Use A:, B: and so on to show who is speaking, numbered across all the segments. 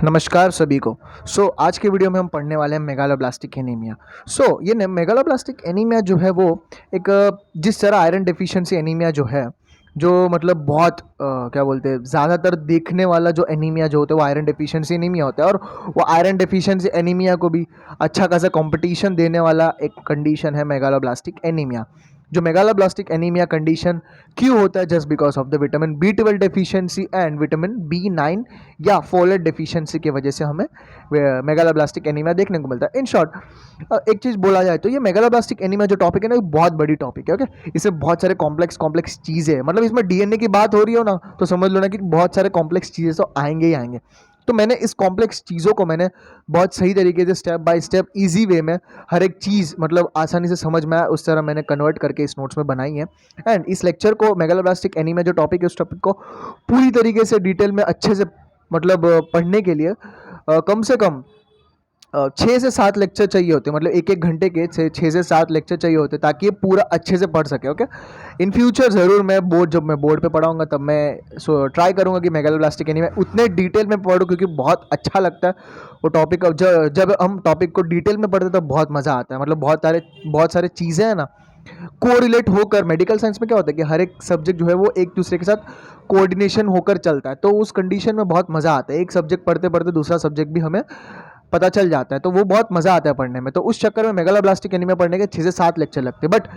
A: नमस्कार सभी को। आज के वीडियो में हम पढ़ने वाले हैं मेगालोब्लास्टिक एनीमिया। ये मेगालोब्लास्टिक एनीमिया जो है वो एक जिस तरह आयरन डेफिशिएंसी एनीमिया जो है, जो मतलब बहुत क्या बोलते हैं, ज़्यादातर देखने वाला जो एनीमिया जो होता है वो आयरन डेफिशिएंसी एनीमिया होता है। और वो आयरन डेफिशिएंसी एनीमिया को भी अच्छा खासा कंपटीशन देने वाला एक कंडीशन है मेगालोब्लास्टिक एनीमिया। जो मेगालोब्लास्टिक एनीमिया कंडीशन क्यों होता है? Just because of the vitamin B12 deficiency and vitamin B9 या फोलेट डेफिशिएंसी की वजह से हमें मेगालोब्लास्टिक एनीमिया देखने को मिलता है। इन शॉर्ट एक चीज़ बोला जाए तो ये मेगालोब्लास्टिक एनीमिया जो टॉपिक है ना, ये बहुत बड़ी टॉपिक है। ओके, इसमें बहुत सारे कॉम्प्लेक्स चीज़ें हैं। मतलब इसमें DNA की बात हो रही हो ना, तो समझ लो ना कि बहुत सारे कॉम्प्लेक्स चीज़ें तो आएंगे ही आएंगे। तो मैंने इस कॉम्प्लेक्स चीज़ों को मैंने बहुत सही तरीके से step by step easy way में हर एक चीज़ मतलब आसानी से समझ में आए उस तरह मैंने कन्वर्ट करके इस नोट्स में बनाई है। एंड इस लेक्चर को मेगालोब्लास्टिक एनीमिया जो टॉपिक है उस टॉपिक को पूरी तरीके से डिटेल में अच्छे से मतलब पढ़ने के लिए कम से कम 6 से 7 लेक्चर चाहिए होते हैं। मतलब एक एक घंटे के 6 से 7 लेक्चर चाहिए होते हैं ताकि ये पूरा अच्छे से पढ़ सके। ओके, इन फ्यूचर ज़रूर मैं जब मैं बोर्ड पे पढ़ाऊंगा तब मैं ट्राई करूंगा कि मेगालोब्लास्टिक एनीमिया उतने डिटेल में पढ़ूँ, क्योंकि बहुत अच्छा लगता है वो टॉपिक। जब हम टॉपिक को डिटेल में पढ़ते हैं तो बहुत मज़ा आता है। मतलब बहुत सारे चीज़ें हैं ना, कोरिलेट होकर। मेडिकल साइंस में क्या होता है कि हर एक सब्जेक्ट जो है वो एक दूसरे के साथ कोऑर्डिनेशन होकर चलता है, तो उस कंडीशन में बहुत मज़ा आता है। एक सब्जेक्ट पढ़ते पढ़ते दूसरा सब्जेक्ट भी हमें पता चल जाता है, तो वो बहुत मज़ा आता है पढ़ने में। तो उस चक्कर में मेगालोब्लास्टिक एनीमिया पढ़ने के 6 से 7 लेक्चर लगते हैं। बट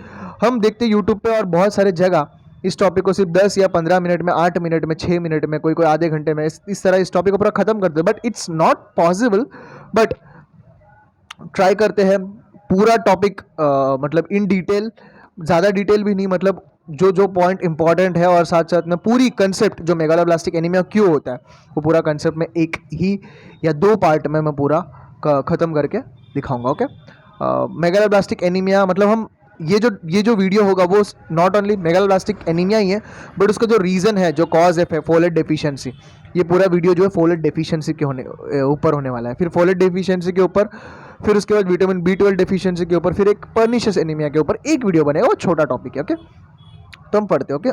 A: हम देखते हैं यूट्यूब पे और बहुत सारे जगह इस टॉपिक को सिर्फ 10 या 15 मिनट में, 8 मिनट में, 6 मिनट में, कोई आधे घंटे में इस तरह इस टॉपिक को पूरा खत्म करते हैं। But it's not possible. But try करते हैं पूरा टॉपिक मतलब इन डिटेल, ज़्यादा डिटेल भी नहीं, मतलब जो जो पॉइंट इंपॉर्टेंट है और साथ साथ में पूरी कंसेप्ट जो मेगालोब्लास्टिक एनीमिया क्यों होता है वो पूरा कंसेप्ट में एक ही या 2 पार्ट में मैं पूरा ख़त्म करके दिखाऊंगा। ओके, मेगालोब्लास्टिक एनीमिया मतलब हम ये जो वीडियो होगा वो नॉट ओनली मेगालोब्लास्टिक एनीमिया ही है, बट उसका जो रीज़न है, जो कॉज है फोलेट डेफिशिएंसी, ये पूरा वीडियो जो है फोलेट डेफिशिएंसी के ऊपर होने वाला है। फिर फोलेट डेफिशिएंसी के ऊपर, फिर उसके बाद विटामिन B12 डेफिशिएंसी के ऊपर, फिर एक पर्निशियस एनीमिया के ऊपर एक वीडियो बनेगा। वो छोटा टॉपिक है। ओके, तो हम पढ़ते हैं। Okay,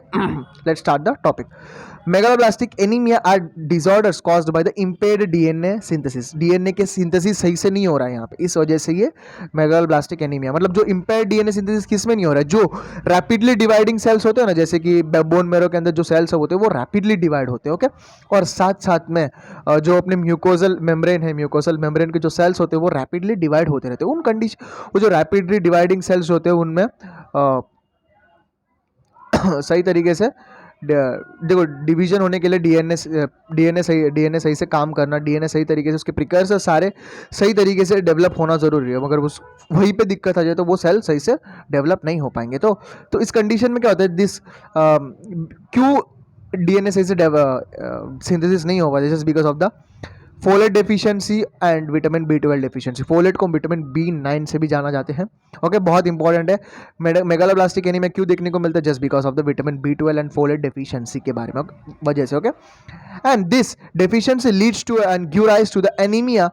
A: let's start the topic. Megaloblastic anaemia are disorders caused by the impaired DNA synthesis. DNA के सिंथेसिस सही से नहीं हो रहा है यहाँ पे, इस वजह से ये मेगालोब्लास्टिक एनीमिया। मतलब जो इम्पेयर्ड डीएनए सिंथेसिस किस में नहीं हो रहा है? जो रैपिडली डिवाइडिंग सेल्स होते हैं ना, जैसे कि बोन मैरो के अंदर जो सेल्स होते हैं वो रैपिडली डिवाइड होते हैं। ओके, और साथ साथ में जो अपने म्यूकोसल मेम्ब्रेन है, म्यूकोसल मेम्ब्रेन के जो सेल्स होते हैं वो रैपिडली डिवाइड होते रहते हैं। उन कंडीशन, वो जो रैपिडली डिवाइडिंग सेल्स होते हैं उनमें सही तरीके से देखो डिवीजन होने के लिए डीएनए सही से काम करना, डीएनए सही तरीके से उसके प्रिकर्सर सारे सही तरीके से डेवलप होना ज़रूरी है। मगर उस वहीं पे दिक्कत आ जाए तो वो सेल सही से डेवलप नहीं हो पाएंगे। तो इस कंडीशन में क्या होता है, क्यों डीएनए सही से सिंथेसिस नहीं हो पाता? Just because of the folate deficiency and vitamin B12 deficiency. Folate को विटामिन B9 से भी जाना जाते हैं। ओके, बहुत इंपॉर्टेंट है। मेगालोब्लास्टिक एनीमिया क्यों देखने को मिलता है? Just because of the vitamin B12 and folate deficiency के बारे में वजह से। Okay, and this deficiency leads to and give rise to the anaemia.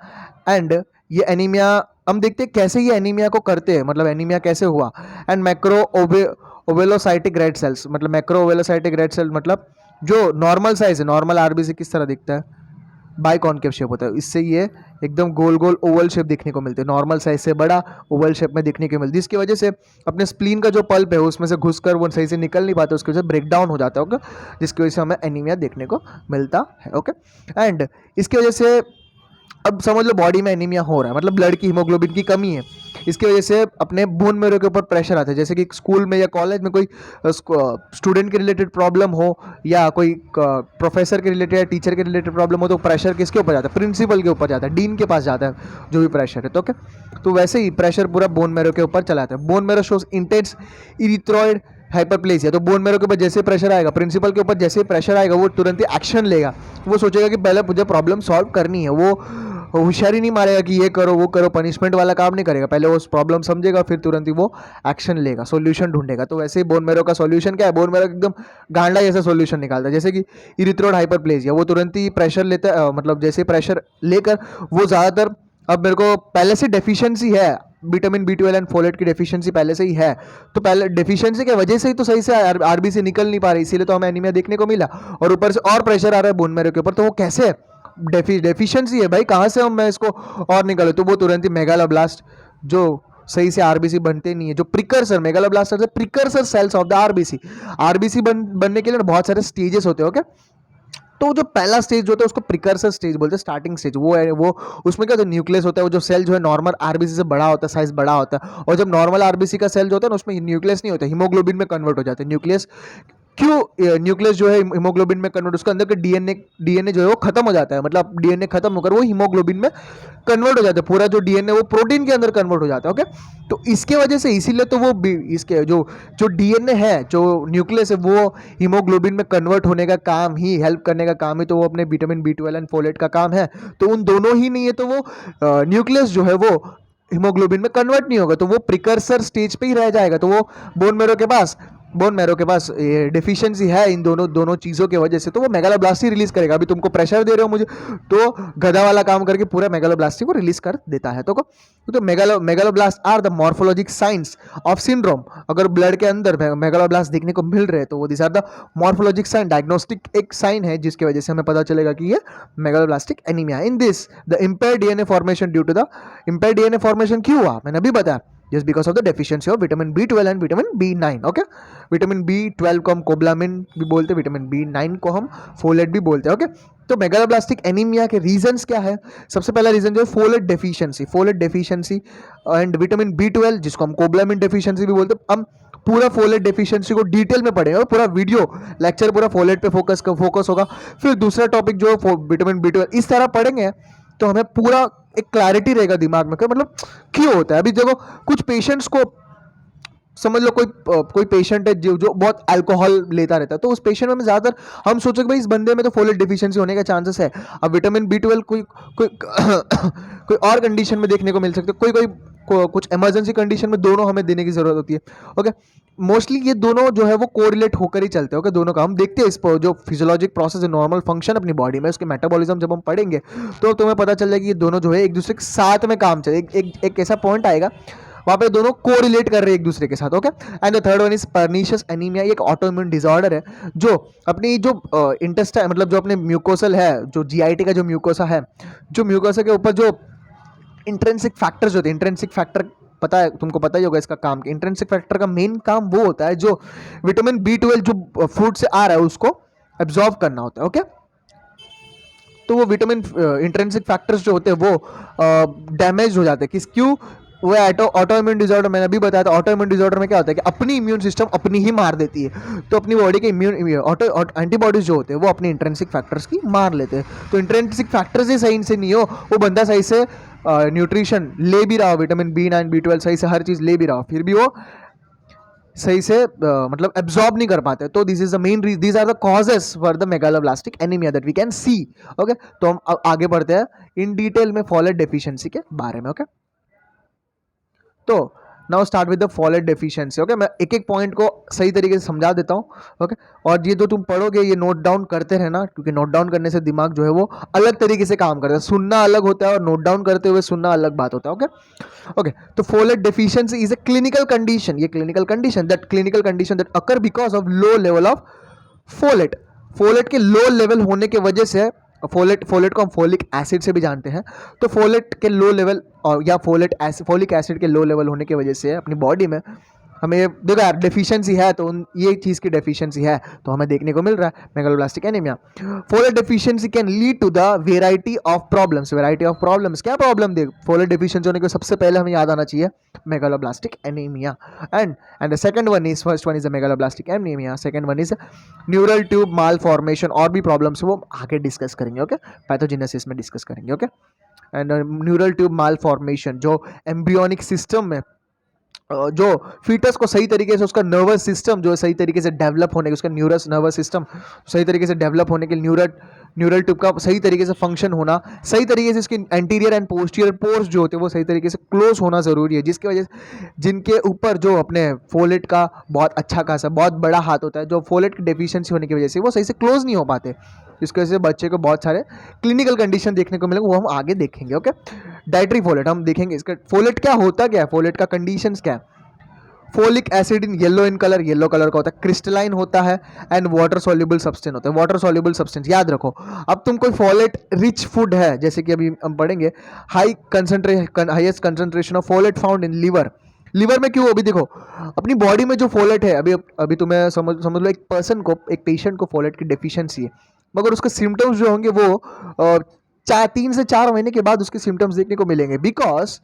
A: And ये एनीमिया हम देखते हैं कैसे ये एनीमिया को करते हैं, मतलब एनीमिया कैसे हुआ। एंड मैक्रो ओवेलोसाइटिक रेड सेल्स, मतलब मैक्रो ओवेलोसाइटिक रेड सेल मतलब जो नॉर्मल साइज है, नॉर्मल आरबीसी किस तरह दिखता है? बाइकॉनकेव शेप होता है। इससे ये एकदम गोल गोल ओवल शेप दिखने को मिलते हैं, नॉर्मल साइज से बड़ा ओवल शेप में दिखने को मिलती है, जिसकी वजह से अपने स्प्लीन का जो पल्प है उसमें से घुसकर वो सही से निकल नहीं पाते, उसकी वजह से ब्रेक डाउन हो जाता है। ओके, जिसकी वजह से हमें एनीमिया देखने को मिलता है। ओके, एंड इसकी वजह से अब समझ लो बॉडी में एनीमिया हो रहा है, मतलब ब्लड की हीमोग्लोबिन की कमी है। इसकी वजह से अपने बोन मैरो के ऊपर प्रेशर आता है। जैसे कि स्कूल में या कॉलेज में कोई स्टूडेंट के रिलेटेड प्रॉब्लम हो या कोई प्रोफेसर के रिलेटेड या टीचर के रिलेटेड प्रॉब्लम हो, तो प्रेशर किसके ऊपर जाता है? प्रिंसिपल के ऊपर जाता है, डीन के पास जाता है जो भी प्रेशर है। तो ओके, तो वैसे ही प्रेशर पूरा बोन मैरो के ऊपर चला जाता है। Bone marrow shows intense erythroid hyperplasia. तो बोन मैरो के ऊपर जैसे प्रेशर आएगा, प्रिंसिपल के ऊपर जैसे प्रेशर आएगा, वो तुरंत ही एक्शन लेगा। वो सोचेगा कि पहले मुझे प्रॉब्लम सॉल्व करनी है। वो होशियारी नहीं मारेगा कि ये करो वो करो, पनिशमेंट वाला काम नहीं करेगा। पहले वो प्रॉब्लम समझेगा, फिर तुरंत ही वो एक्शन लेगा, सॉल्यूशन ढूंढेगा। तो वैसे ही बोन मैरो का सॉल्यूशन क्या है? बोन मैरो एकदम गांडा जैसा सॉल्यूशन निकालता है। जैसे कि इरिथ्रोइड हाइपरप्लेसिया, वो तुरंत ही प्रेशर लेता है, मतलब जैसे प्रेशर लेकर वो ज़्यादातर, अब मेरे को पहले से डेफिशिएंसी है विटामिन B12 एंड फोलेट की डेफिशिएंसी पहले से ही है, तो पहले डेफिशिएंसी की वजह से ही तो सही से आरबीसी निकल नहीं पा रही, इसीलिए तो हमें एनीमिया देखने को मिला। और ऊपर से और प्रेशर आ रहा है बोन मैरो के ऊपर, तो वो कैसे डेफिशिएंसी है भाई, कहाँ से हम मैं इसको और निकालूं, तो वो तुरंत ही मेगालोब्लास्ट जो सही से आरबीसी बनते नहीं है, जो precursor megaloblast are the precursor cells of the RBC. RBC बनने के लिए बहुत सारे स्टेजेस होते हैं, ओके। तो जो पहला स्टेज जो होता है उसको प्रिकर्सर स्टेज बोलते हैं, स्टार्टिंग स्टेज वो है। वो उसमें क्या होता है, न्यूक्लियस होता है, वो जो सेल जो है नॉर्मल आरबीसी से बड़ा होता है, साइज बड़ा होता है। और जब नॉर्मल आरबीसी का सेल जो होता है ना, उसमें न्यूक्लियस नहीं होता, हीमोग्लोबिन में कन्वर्ट हो जाता है न्यूक्लियस। क्यों न्यूक्लियस जो है हीमोग्लोबिन में कन्वर्ट, उसके अंदर का डीएनए जो है वो खत्म हो जाता है, मतलब डीएनए खत्म होकर वो हीमोग्लोबिन में कन्वर्ट हो जाता है, पूरा जो डीएनए वो प्रोटीन के अंदर कन्वर्ट हो जाता है, ओके। तो इसके वजह से इसीलिए तो वो इसके जो जो डीएनए है, जो न्यूक्लियस है, वो हीमोग्लोबिन में कन्वर्ट होने का काम ही, हेल्प करने का काम ही तो वो अपने विटामिन B12 एंड फोलेट का काम है। तो उन दोनों ही नहीं है तो वो न्यूक्लियस जो है वो हीमोग्लोबिन में कन्वर्ट नहीं होगा, तो वो प्रिकर्सर स्टेज पे ही रह जाएगा। तो वो बोन मैरो के पास डेफिशिएंसी है इन दोनों दोनों चीज़ों की वजह से, तो वो मेगालोब्लास्टी रिलीज करेगा। अभी तुमको प्रेशर दे रहे हो मुझे, तो गधा वाला काम करके पूरा मेगालोब्लास्टी को रिलीज कर देता है। तो megaloblast are the morphologic signs of syndrome. अगर ब्लड के अंदर मेगालोब्लास्ट देखने को मिल रहे हैं तो वो this are the morphologic sign, diagnostic एक साइन है जिसकी वजह से हमें पता चलेगा कि ये megaloblastic anaemia. In this the impair DNA formation due to the impair DNA formation क्यों हुआ मैंने अभी बताया, just because of the deficiency of vitamin B12 and vitamin B9, okay. Vitamin B12 को हम कोबलामिन भी बोलते हैं, विटामिन B9 को हम फोलेट भी बोलते हैं, ओके। तो मेगालोब्लास्टिक एनीमिया के रीजंस क्या है? सबसे पहला रीजन जो है folate deficiency and vitamin B12 जिसको हम कोबलामिन डेफिशिएंसी भी बोलते हैं। हम पूरा फोलेट डेफिशिएंसी को डिटेल में पढ़ेंगे और पूरा वीडियो लेक्चर पूरा फोलेट पे फोकस होगा। फिर दूसरा टॉपिक जो है विटामिन B12, इस तरह पढ़ेंगे तो हमें पूरा एक क्लैरिटी रहेगा दिमाग में कि मतलब क्यों होता है। अभी देखो कुछ पेशेंट्स को समझ लो, कोई पेशेंट है जो बहुत अल्कोहल लेता रहता है, तो उस पेशेंट में ज़्यादातर हम सोचे कि भाई इस बंदे में तो फोलेट डिफिशियंसी होने का चांसेस है। अब विटामिन B12 कोई कोई और कंडीशन में देखने को मिल सकता है, कुछ इमरजेंसी कंडीशन में दोनों हमें देने की जरूरत होती है, ओके। मोस्टली ये दोनों जो है वो कोरिलेट होकर ही चलते हैं, ओके। दोनों का हम देखते हैं इस पर जो फिजियोलॉजिक प्रोसेस है, नॉर्मल फंक्शन अपनी बॉडी में, उसके मेटाबॉलिज्म जब हम पढ़ेंगे तो तुम्हें पता चल जाएगा कि ये दोनों जो है एक दूसरे के साथ में काम चले। एक ऐसा पॉइंट आएगा वहाँ पे दोनों कोरिलेट कर रहे हैं एक दूसरे के साथ, okay. And the third one is pernicious anaemia. ये एक ऑटोइम्यून डिसऑर्डर है जो अपनी जो इंटेस्टाइन मतलब जो अपने म्यूकोसल है, जो जीआईटी का जो म्यूकोसा है, जो म्यूकोसा के ऊपर जो इंट्रिंसिक फैक्टर्स होते हैं, इंट्रिंसिक फैक्टर पता है तुमको, पता ही होगा इसका काम। इंट्रिंसिक फैक्टर का मेन काम वो होता है जो विटामिन B12 जो फूड से आ रहा है उसको एब्जॉर्ब करना होता है, ओके। तो वो विटामिन इंट्रिंसिक फैक्टर्स जो होते हैं वो डैमेज हो जाते हैं। क्यों? वो ऑटोइम्यून डिसऑर्डर मैंने अभी बताया था। ऑटोइम्यून डिसऑर्डर में क्या होता है कि अपनी इम्यून सिस्टम अपनी ही मार देती है, तो अपनी बॉडी के एंटीबॉडीज जो होते हैं वो अपनी इंट्रिंसिक फैक्टर्स की मार लेते हैं। तो इंट्रिंसिक फैक्टर्स ही सही से नहीं हो, वो बंदा सही से न्यूट्रिशन ले भी रहा हो, विटामिन B9 B12 सही से हर चीज़ ले भी रहा हो, फिर भी वो सही से मतलब एब्जॉर्ब नहीं कर पाते। तो this is the main reason, these are the causes for the megaloblastic anaemia that we can see, okay. तो हम आगे बढ़ते हैं इन डिटेल में फोलेट डेफिशिएंसी के बारे में, ओके। तो now start with the folate deficiency, okay. मैं एक एक पॉइंट को सही तरीके से समझा देता हूँ, ओके। और ये जो तुम पढ़ोगे ये नोट डाउन करते रहना, क्योंकि नोट डाउन करने से दिमाग जो है वो अलग तरीके से काम करता है। सुनना अलग होता है और नोट डाउन करते हुए सुनना अलग बात होता है, ओके। तो folate deficiency is a clinical condition, ये clinical condition that occur because of low level of folate के लो लेवल होने की वजह से, फोलेट को हम फोलिक एसिड से भी जानते हैं। तो फोलेट के लो लेवल या फोलिक एसिड के लो लेवल होने की वजह से अपनी बॉडी में हमें देखो यार डेफिशिएंसी है, तो ये चीज़ की डेफिशिएंसी है तो हमें देखने को मिल रहा है megaloblastic anaemia. Folate deficiency can lead to the variety of problems. क्या प्रॉब्लम देख फोलेट डेफिशिएंसी होने के सबसे पहले हमें याद आना चाहिए megaloblastic anaemia. And the second one is, first one is the megaloblastic anaemia, second one is neural tube malformation. और भी प्रॉब्लम्स वो आगे डिस्कस करेंगे, ओके। पैथोजेनेसिस में डिस्कस करेंगे, okay. And neural tube malformation जो embryonic system में जो फीटस को सही तरीके से उसका नर्वस सिस्टम जो सही तरीके से डेवलप होने के, उसका नर्वस सिस्टम सही तरीके से डेवलप होने के न्यूरल ट्यूब का सही तरीके से फंक्शन होना, सही तरीके से इसके एंटीरियर एंड पोस्टीरियर पोर्स जो होते हैं वो सही तरीके से क्लोज होना ज़रूरी है, जिसकी वजह से जिनके ऊपर जो अपने फोलेट का बहुत अच्छा खासा बहुत बड़ा हाथ होता है, जो फोलेट की डेफिशिएंसी होने की वजह से वो सही से क्लोज नहीं हो पाते, जिसकी वजह से बच्चे को बहुत सारे क्लिनिकल कंडीशन देखने को मिलेंगे, वो हम आगे देखेंगे, ओके। डाइटरी फोलेट हम देखेंगे, इसका फोलेट क्या होता क्या है, फोलेट का कंडीशंस क्या है। Folic acid in yellow in colour, yellow colour का होता है, क्रिस्टलाइन होता है एंड वाटर सॉल्युबल सब्सटेंस होता है, वाटर सॉल्युबल सब्सटेंस याद रखो। अब तुम कोई फोलेट रिच फूड है, जैसे कि अभी हम पढ़ेंगे highest concentration of folate found in liver. Liver में क्यों? अभी देखो अपनी बॉडी में जो फोलेट है, अभी अभी तुम्हें समझ लो एक पर्सन को, एक पेशेंट को फोलेट की डेफिशिएंसी है, मगर उसके सिम्टम्स जो होंगे वो 3 से 4 महीने के बाद उसके सिम्टम्स देखने को मिलेंगे। बिकॉज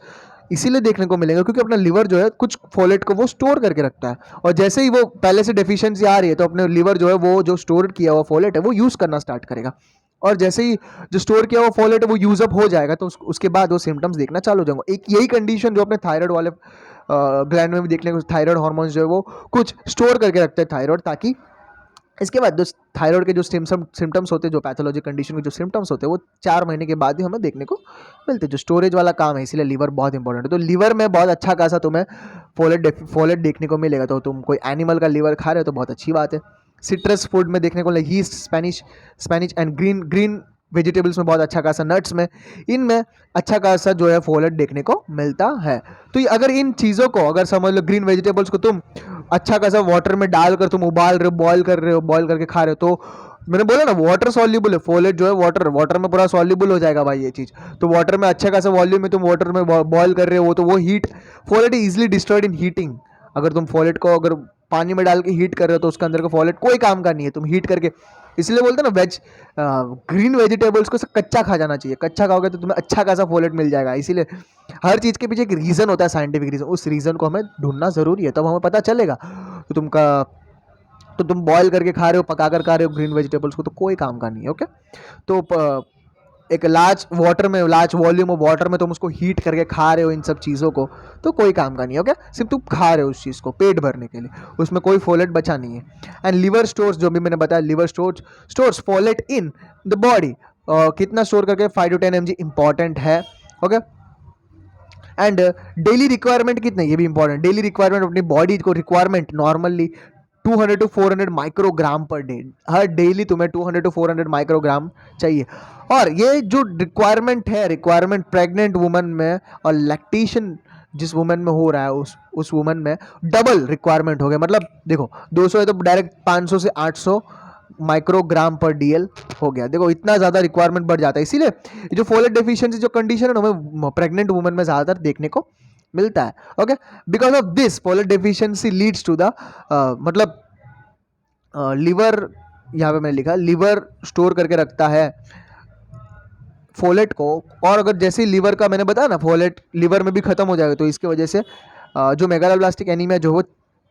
A: इसीलिए देखने को मिलेगा क्योंकि अपना लिवर जो है कुछ फोलेट को वो स्टोर करके रखता है, और जैसे ही वो पहले से डेफिशिएंसी आ रही है तो अपने लिवर जो है वो जो स्टोर किया हुआ फोलेट है वो यूज़ करना स्टार्ट करेगा, और जैसे ही जो स्टोर किया हुआ फोलेट है वो यूज अप हो जाएगा तो उसके बाद वो सिम्टम्स देखना चालू हो जाएंगे। एक यही कंडीशन जो अपने थायराइड वाले ग्लैंड में भी देखने को, थायराइड हार्मोन्स जो है वो कुछ स्टोर करके रखते हैं थायराइड, ताकि इसके बाद जो थायराइड के जो सिम्टम्स होते हैं, जो पैथोलॉजी कंडीशन के जो सिम्टम्स होते हैं वो 4 महीने के बाद ही हमें देखने को मिलते हैं। जो स्टोरेज वाला काम है, इसीलिए लीवर बहुत इंपॉर्टेंट है। तो लीवर में बहुत अच्छा खासा तुम्हें फोलेट देखने को मिलेगा। तो तुम कोई एनिमल का लीवर खा रहे हो तो बहुत अच्छी बात है। सिट्रस फूड में देखने को मिलेगा, yeast, Spanish and green vegetables में बहुत अच्छा खासा, नट्स में, इनमें अच्छा खासा जो है फोलेट देखने को मिलता है। तो अगर इन चीज़ों को, अगर समझ लो ग्रीन वेजिटेबल्स को तुम अच्छा खासा वाटर में डालकर तुम उबाल रहे हो, बॉयल करके खा रहे हो, तो मैंने बोला ना वाटर सॉल्युबल है फोलेट जो है, वाटर में पूरा सॉल्युबल हो जाएगा भाई ये चीज़। तो वाटर में अच्छा खासा वॉल्यूम में तुम वाटर में बॉयल कर रहे हो, तो वो heat, folate is easily destroyed in heating. अगर तुम फोलेट को अगर पानी में डाल के हीट कर रहे हो तो उसके अंदर का फोलेट कोई काम का नहीं है, तुम हीट करके, इसलिए बोलते हैं ना ग्रीन वेजिटेबल्स को कच्चा खा जाना चाहिए। कच्चा खाओगे तो तुम्हें अच्छा खासा फोलेट मिल जाएगा। इसीलिए हर चीज़ के पीछे एक रीज़न होता है, साइंटिफिक रीज़न, उस रीज़न को हमें ढूंढना ज़रूरी है, तब हमें पता चलेगा। तो तुम बॉयल करके खा रहे हो, पका कर खा रहे हो ग्रीन वेजिटेबल्स को, तो कोई काम का नहीं है। ओके, तो एक लार्ज वॉल्यूम ऑफ वाटर में तुम उसको हीट करके खा रहे हो इन सब चीज़ों को, तो कोई काम का नहीं है। ओके, सिर्फ तुम खा रहे हो उस चीज़ को पेट भरने के लिए, उसमें कोई फोलेट बचा नहीं है। एंड लिवर स्टोर्स, जो भी मैंने बताया, liver stores folate in the body. कितना स्टोर करके? 5 to 10 mg इंपॉर्टेंट है। ओके, एंड डेली रिक्वायरमेंट कितने, ये भी इंपॉर्टेंट। डेली रिक्वायरमेंट अपनी बॉडी को requirement normally 200 to 400 microgram per day. Her daily तुम्हें 200 to 400 माइक्रोग्राम चाहिए। और ये जो रिक्वायरमेंट प्रेग्नेंट वुमन में और लैक्टेशन जिस वुमन में हो रहा है उस वुमन में डबल रिक्वायरमेंट हो गया। मतलब देखो 200 है तो डायरेक्ट 500 से 800 माइक्रोग्राम पर डीएल हो गया। देखो इतना ज़्यादा रिक्वायरमेंट बढ़ जाता है। इसीलिए जो फोलेट डेफिशिएंसी जो कंडीशन है ना, हमें प्रेग्नेंट वुमन में ज़्यादातर देखने को मिलता है। Okay, because of this folate deficiency leads to the मतलब लिवर, यहाँ पे मैंने लिखा लिवर स्टोर करके रखता है फोलेट को, और अगर जैसे लीवर का मैंने बताया ना, फोलेट लीवर में भी खत्म हो जाएगा, तो इसकी वजह से जो मेगालोब्लास्टिक एनीमिया जो वो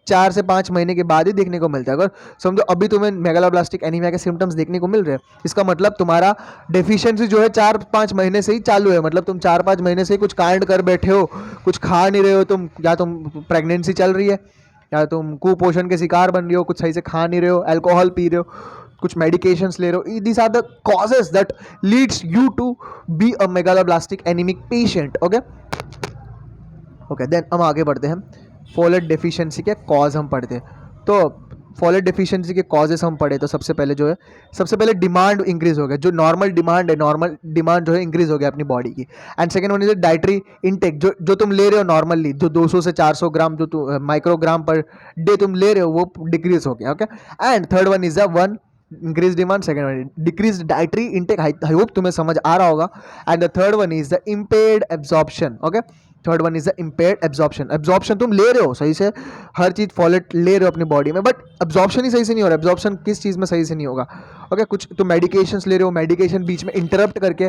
A: 4 से 5 महीने के बाद ही देखने को मिलता है। अगर समझो अभी तुम्हें मेगालोब्लास्टिक एनीमिया के सिम्टम्स देखने को मिल रहे हैं, इसका मतलब तुम्हारा डेफिशिएंसी जो है 4-5 महीने से ही चालू है। मतलब तुम 4-5 महीने से ही कुछ कांड कर बैठे हो, कुछ खा नहीं रहे हो तुम, या तुम प्रेगनेंसी चल रही है, या तुम कुपोषण के शिकार बन रही हो, कुछ सही से खा नहीं रहे हो, अल्कोहल पी रहे हो, कुछ मेडिकेशंस ले रहे हो। These are the causes that leads you to be a megaloblastic anaemic patient. Okay, then हम आगे बढ़ते हैं। फोलेट डेफिशिएंसी के कॉज हम पढ़ते हैं। तो फोलेट डेफिशिएंसी के कॉजेस हम पढ़े तो सबसे पहले डिमांड इंक्रीज हो गया। जो नॉर्मल डिमांड जो है इंक्रीज हो गया अपनी बॉडी की। And second one is dietary intake, जो तुम ले रहे हो नॉर्मली, जो 200 से 400 ग्राम जो माइक्रोग्राम पर डे तुम ले रहे हो, वो डिक्रीज हो गया। Okay, and third one is one increase demand, second one decrease dietary intake. I hope तुम्हें समझ आ रहा होगा। And the third one is the impaired absorption. Okay, third one is the impaired absorption तुम ले रहे हो सही से, हर चीज़ फॉलेट ले रहे हो अपनी बॉडी में, बट एब्जॉर्प्शन ही सही से नहीं हो रहा। एब्जॉर्प्शन किस चीज़ में सही से नहीं होगा? ओके, कुछ तुम मेडिकेशंस ले रहे हो, मेडिकेशन बीच में इंटरप्ट करके,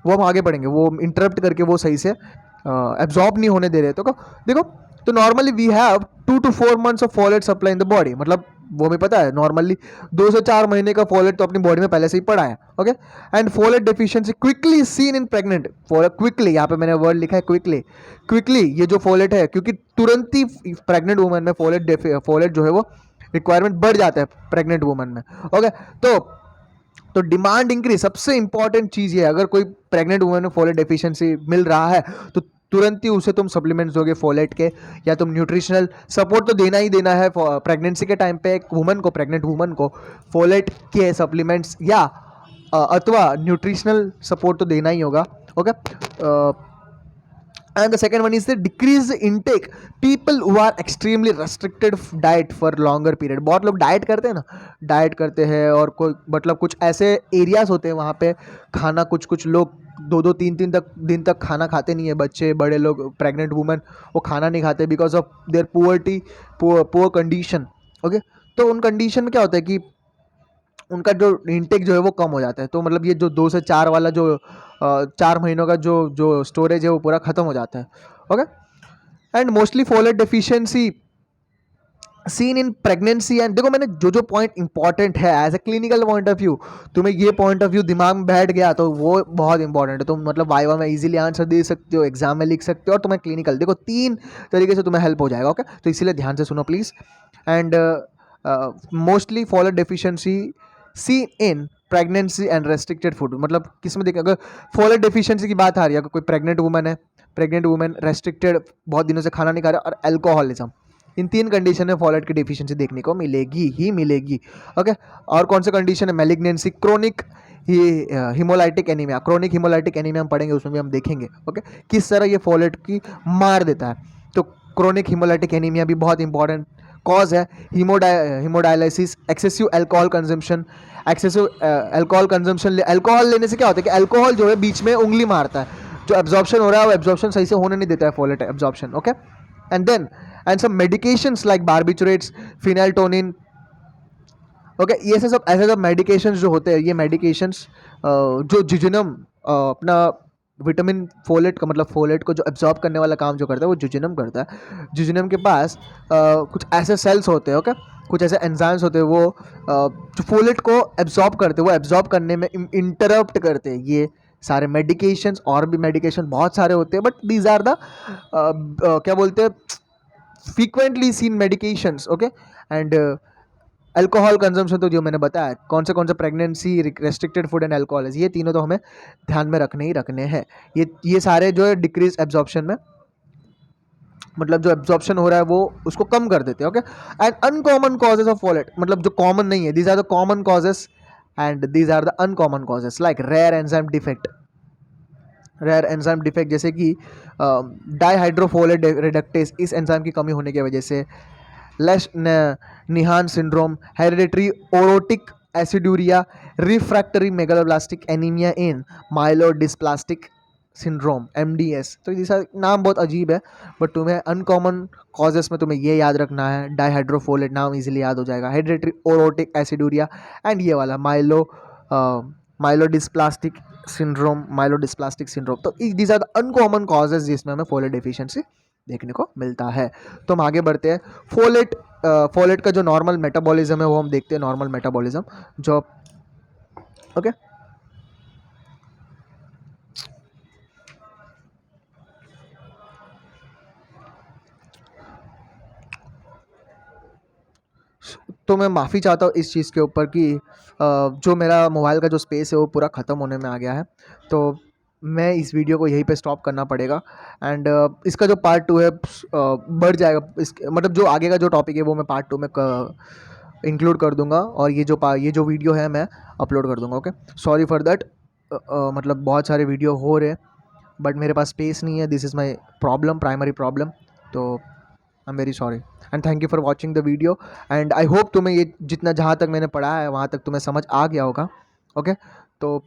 A: वो हम आगे पढ़ेंगे, वो इंटरप्ट करके वो सही से एब्जॉर्ब नहीं होने दे रहे। तो देखो, तो normally we have 2 to 4 months of folate supply in the body. मतलब वो हमें पता है नॉर्मली 2 से 4 महीने का फॉलेट तो अपनी बॉडी में पहले से ही पड़ा है। Okay, and folate deficiency quickly seen in pregnant. Folate quickly, यहाँ पे मैंने वर्ड लिखा है क्विकली ये जो फॉलेट है, क्योंकि तुरंत ही प्रेग्नेंट वुमन में फॉलेट जो है वो रिक्वायरमेंट बढ़ जाता है प्रेग्नेंट वुमन में। ओके, तो डिमांड इंक्रीज, सबसे इंपॉर्टेंट चीज़ ये है, अगर कोई प्रेग्नेंट वुमन में फॉलेट डेफिशिएंसी मिल रहा है तो तुरंत ही उसे तुम सप्लीमेंट्स दोगे फॉलेट के, या तुम न्यूट्रिशनल सपोर्ट तो देना ही देना है। प्रेगनेंसी के टाइम पे एक प्रेग्नेंट वुमन को फॉलेट के सप्लीमेंट्स या अथवा न्यूट्रिशनल सपोर्ट तो देना ही होगा। Okay, and the second one is the decrease intake. People who are extremely restricted diet for longer period. बहुत लोग डाइट करते हैं ना, डाइट करते हैं और कोई मतलब कुछ ऐसे एरियाज होते हैं वहाँ पे खाना, कुछ कुछ लोग दो दो तीन तीन तक दिन तक खाना खाते नहीं है, बच्चे बड़े लोग प्रेग्नेंट वुमेन वो खाना नहीं खाते because of their poverty, poor condition. Okay, तो उन कंडीशन में क्या होता है कि उनका जो इंटेक जो है वो कम हो जाता है, तो मतलब ये जो 2 से 4 वाला जो 4 महीनों का जो जो स्टोरेज है वो पूरा ख़त्म हो जाता है। Okay, and mostly folate deficiency seen in pregnancy. And देखो मैंने जो जो पॉइंट इंपॉर्टेंट है as a clinical point of view, तुम्हें ये पॉइंट ऑफ व्यू दिमाग में बैठ गया तो वो बहुत इंपॉर्टेंट है। तुम मतलब वाइवा में इजीली आंसर दे सकते हो, एग्जाम में लिख सकते हो, और तुम्हें क्लिनिकल देखो 3 तरीके से तुम्हें हेल्प हो जाएगा। ओके, तो इसीलिए ध्यान से सुनो please. And mostly folate deficiency see in pregnancy and restricted food. मतलब किस में देखें, अगर फॉलोट डेफिशिएंसी की बात आ रही है, अगर कोई प्रेग्नेंट वुमन है, प्रेग्नेंट वुमेन रेस्ट्रिक्टेड बहुत दिनों से खाना नहीं खा रहा, और अल्कोहलिज्म, इन 3 कंडीशन में फॉलेट की डिफिशियंसी देखने को मिलेगी ही मिलेगी। ओके, और कौन से कंडीशन है, malignancy, chronic haemolytic anaemia. Chronic haemolytic anaemia हम पढ़ेंगे, उसमें भी हम देखेंगे ओके किस तरह ये फॉलेट की मार देता है। तो क्रोनिक हिमोलाइटिक एनीमिया भी बहुत इंपॉर्टेंट कॉज है। Haemodialysis, excessive alcohol consumption. Excessive alcohol consumption, alcohol लेने से क्या होता है कि अल्कोहल जो है बीच में उंगली मारता है, जो एब्जॉर्प्शन हो रहा है वो एब्जॉर्प्शन सही से होने नहीं देता है, folate absorption. Okay, and then and some medications like barbiturates, phenytoin. Okay, ये सब ऐसे सब मेडिकेशंस जो होते हैं, ये मेडिकेशंस जो जुजिनम अपना विटामिन फोलेट का मतलब फोलेट को जो एब्जॉर्ब करने वाला काम जो करता है वो जुजिनम करता है। जुजिनम के पास कुछ ऐसे सेल्स होते हैं, ओके, कुछ ऐसे एंजाइम्स होते हैं वो जो फोलेट को एब्जॉर्ब करते हैं, वो एब्जॉर्ब करने में इंटरप्ट करते हैं। ये सारे मेडिकेशंस, और भी मेडिकेशन बहुत सारे होते हैं, बट दीज आर द क्या बोलते हैं, frequently seen medications. Okay, and alcohol consumption तो जो मैंने बताया, कौन से pregnancy, restricted food and alcohol, ये तीनों तो हमें ध्यान में रखने ही रखने हैं। ये सारे जो है डिक्रीज एब्जॉर्प्शन में, मतलब जो एब्जॉर्प्शन हो रहा है वो उसको कम कर देते हैं। Okay, and uncommon causes of folate, मतलब जो कॉमन नहीं है, these are the common causes and these are the uncommon causes like rare enzyme defect. Rare enzyme defect जैसे कि डाईहाइड्रोफोलेट रिडक्टेस, इस एंजाइम की कमी होने की वजह से, Lesch Nyhan syndrome, hereditary orotic aciduria, refractory megaloblastic anaemia in myelodysplastic syndrome, MDS। तो ये नाम बहुत अजीब है, बट तुम्हें अनकॉमन कॉजेस में तुम्हें ये याद रखना है, डाईहाइड्रोफोलेट नाम इजीली याद हो जाएगा, हेरिडिटरी ओरोटिक एसिडूरिया, एंड ये वाला माइलोडिस्प्लास्टिक सिंड्रोम। तो these are the uncommon causes जिसमें हमें फोलेट डेफिशिएंसी देखने को मिलता है। तो हम आगे बढ़ते हैं। फोलेट का जो नॉर्मल मेटाबॉलिज्म है वो हम देखते हैं, नॉर्मल मेटाबॉलिज्म जो ओके तो मैं माफ़ी चाहता हूँ इस चीज़ के ऊपर कि जो मेरा मोबाइल का जो स्पेस है वो पूरा ख़त्म होने में आ गया है, तो मैं इस वीडियो को यहीं पे स्टॉप करना पड़ेगा। एंड इसका जो पार्ट 2 है बढ़ जाएगा, इस मतलब जो आगे का जो टॉपिक है वो मैं पार्ट 2 में इंक्लूड कर दूंगा, और ये जो वीडियो है मैं अपलोड कर दूंगा। Okay, sorry for that. मतलब बहुत सारे वीडियो हो रहे हैं बट मेरे पास स्पेस नहीं है, this is my problem, primary problem. तो I am very sorry and thank you for watching the video. And I hope तुम्हें ये जितना जहाँ तक मैंने पढ़ा है वहाँ तक तुम्हें समझ आ गया होगा। ओके, तो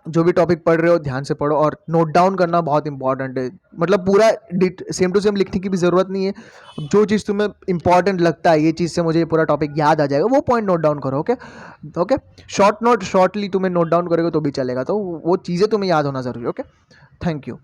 A: जो भी टॉपिक पढ़ रहे हो ध्यान से पढ़ो, और नोट डाउन करना बहुत इंपॉर्टेंट है। मतलब पूरा सेम टू सेम लिखने की भी ज़रूरत नहीं है, जो चीज़ तुम्हें इंपॉर्टेंट लगता है, ये चीज़ से मुझे ये पूरा टॉपिक याद आ जाएगा, वो पॉइंट नोट डाउन करो। ओके ओके, शॉर्टली तुम्हें नोट डाउन करोगे तो भी चलेगा, तो वो चीज़ें तुम्हें याद होना ज़रूरी है। Okay, thank you.